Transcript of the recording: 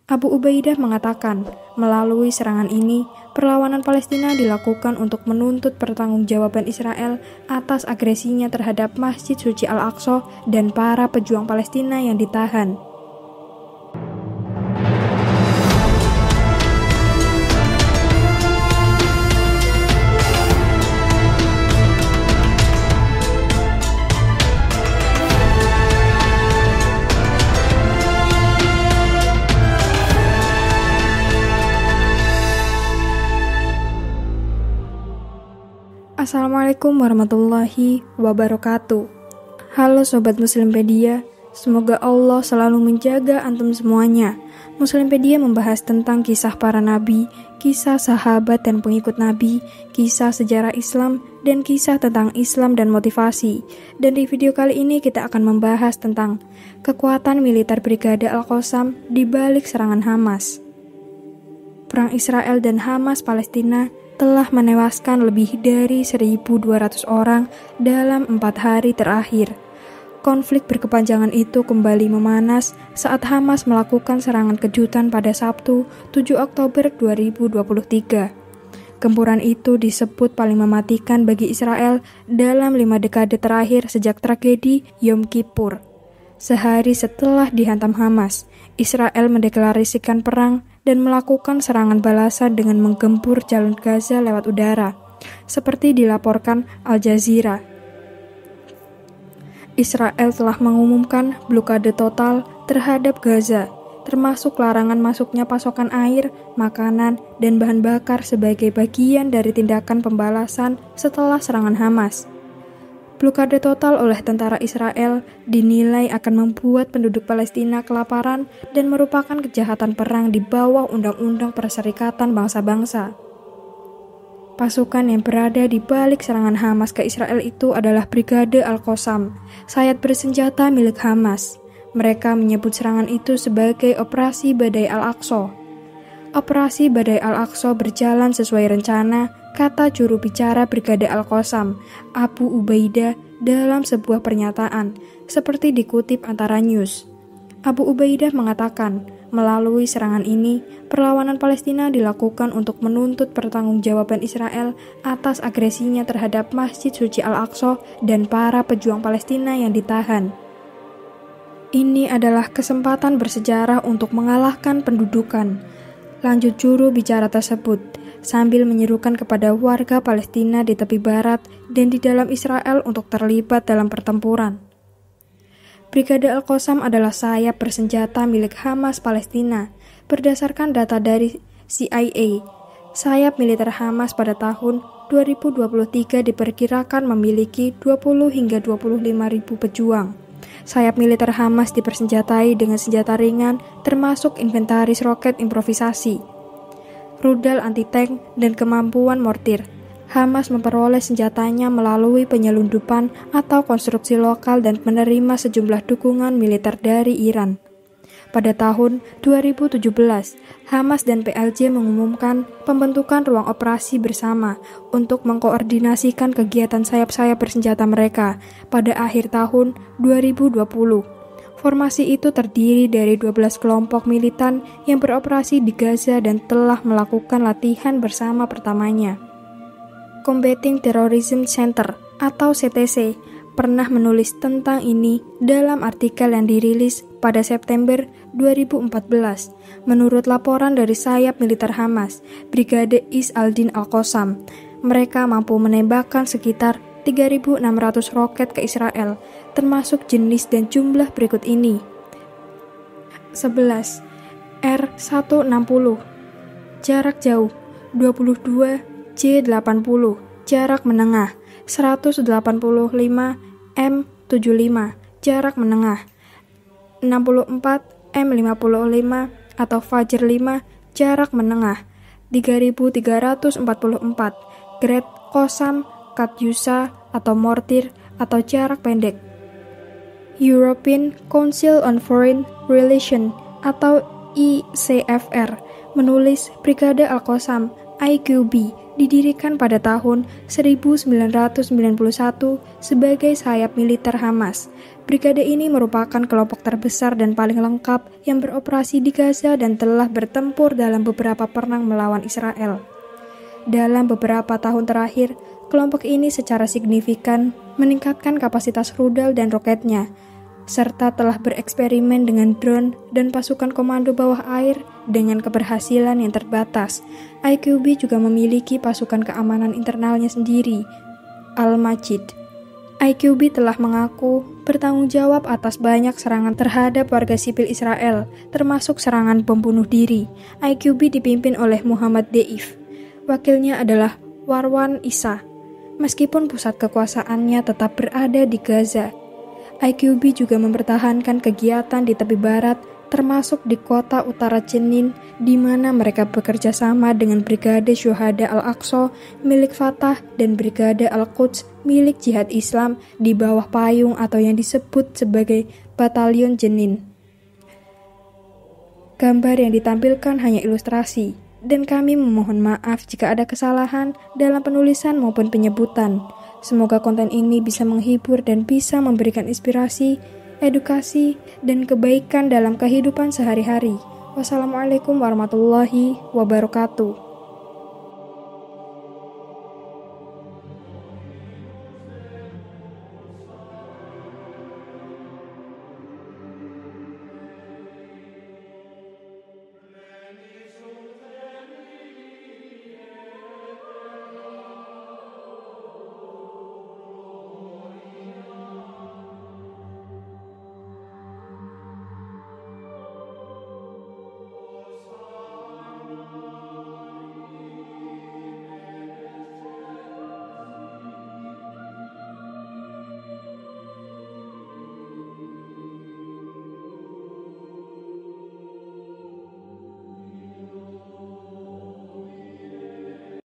Abu Ubaidah mengatakan, melalui serangan ini, perlawanan Palestina dilakukan untuk menuntut pertanggungjawaban Israel atas agresinya terhadap Masjid Suci Al-Aqsa dan para pejuang Palestina yang ditahan. Assalamualaikum warahmatullahi wabarakatuh. Halo Sobat Muslimpedia, semoga Allah selalu menjaga antum semuanya. Muslimpedia membahas tentang kisah para nabi, kisah sahabat dan pengikut nabi, kisah sejarah Islam, dan kisah tentang Islam dan motivasi. Dan di video kali ini kita akan membahas tentang kekuatan militer Brigade Al-Qassam di balik serangan Hamas. Perang Israel dan Hamas Palestina telah menewaskan lebih dari 1.200 orang dalam 4 hari terakhir. Konflik berkepanjangan itu kembali memanas saat Hamas melakukan serangan kejutan pada Sabtu, 7 Oktober 2023. Gempuran itu disebut paling mematikan bagi Israel dalam 5 dekade terakhir sejak tragedi Yom Kippur. Sehari setelah dihantam Hamas, Israel mendeklarasikan perang dan melakukan serangan balasan dengan menggempur jalur Gaza lewat udara, seperti dilaporkan Al Jazeera. Israel telah mengumumkan blokade total terhadap Gaza, termasuk larangan masuknya pasokan air, makanan, dan bahan bakar sebagai bagian dari tindakan pembalasan setelah serangan Hamas. Blokade total oleh tentara Israel dinilai akan membuat penduduk Palestina kelaparan dan merupakan kejahatan perang di bawah Undang-Undang Perserikatan Bangsa-Bangsa. Pasukan yang berada di balik serangan Hamas ke Israel itu adalah Brigade Al-Qassam, sayap bersenjata milik Hamas. Mereka menyebut serangan itu sebagai Operasi Badai Al-Aqsa. Operasi Badai Al-Aqsa berjalan sesuai rencana, kata juru bicara Brigade Al-Qassam, Abu Ubaidah, dalam sebuah pernyataan, seperti dikutip Antara News. Abu Ubaidah mengatakan, melalui serangan ini, perlawanan Palestina dilakukan untuk menuntut pertanggungjawaban Israel atas agresinya terhadap Masjid Suci Al-Aqsa dan para pejuang Palestina yang ditahan. Ini adalah kesempatan bersejarah untuk mengalahkan pendudukan, lanjut juru bicara tersebut, sambil menyerukan kepada warga Palestina di tepi barat dan di dalam Israel untuk terlibat dalam pertempuran. Brigade Al-Qassam adalah sayap bersenjata milik Hamas Palestina. Berdasarkan data dari CIA, sayap militer Hamas pada tahun 2023 diperkirakan memiliki 20 hingga 25 ribu pejuang. Sayap militer Hamas dipersenjatai dengan senjata ringan termasuk inventaris roket improvisasi, rudal anti-tank, dan kemampuan mortir. Hamas memperoleh senjatanya melalui penyelundupan atau konstruksi lokal dan menerima sejumlah dukungan militer dari Iran. Pada tahun 2017, Hamas dan PLJ mengumumkan pembentukan ruang operasi bersama untuk mengkoordinasikan kegiatan sayap-sayap bersenjata mereka pada akhir tahun 2020. Formasi itu terdiri dari 12 kelompok militan yang beroperasi di Gaza dan telah melakukan latihan bersama pertamanya. Combating Terrorism Center atau CTC pernah menulis tentang ini dalam artikel yang dirilis pada September 2014. Menurut laporan dari sayap militer Hamas, Brigade Is al-Din Al-Qassam, mereka mampu menembakkan sekitar 3.600 roket ke Israel, termasuk jenis dan jumlah berikut ini. 11. R-160 jarak jauh, 22 J-80 jarak menengah, 185 M75 jarak menengah, 64 M55 atau Fajr 5 jarak menengah, 3.344 grade Qassam Katyusha atau mortir atau jarak pendek. European Council on Foreign Relations atau ECFR menulis Brigade Al-Qassam IQB didirikan pada tahun 1991 sebagai sayap militer Hamas. Brigade ini merupakan kelompok terbesar dan paling lengkap yang beroperasi di Gaza dan telah bertempur dalam beberapa perang melawan Israel. Dalam beberapa tahun terakhir, kelompok ini secara signifikan meningkatkan kapasitas rudal dan roketnya, serta telah bereksperimen dengan drone dan pasukan komando bawah air dengan keberhasilan yang terbatas. IQB juga memiliki pasukan keamanan internalnya sendiri, Al-Majid. IQB telah mengaku bertanggung jawab atas banyak serangan terhadap warga sipil Israel, termasuk serangan bom bunuh diri. IQB dipimpin oleh Muhammad Deif. Wakilnya adalah Warwan Issa. Meskipun pusat kekuasaannya tetap berada di Gaza, IQB juga mempertahankan kegiatan di tepi barat, termasuk di kota utara Jenin, di mana mereka bekerja sama dengan Brigade Syuhada Al-Aqsa milik Fatah dan Brigade Al-Quds milik Jihad Islam di bawah payung atau yang disebut sebagai Batalion Jenin. Gambar yang ditampilkan hanya ilustrasi, dan kami memohon maaf jika ada kesalahan dalam penulisan maupun penyebutan. Semoga konten ini bisa menghibur dan bisa memberikan inspirasi, edukasi, dan kebaikan dalam kehidupan sehari-hari. Wassalamualaikum warahmatullahi wabarakatuh.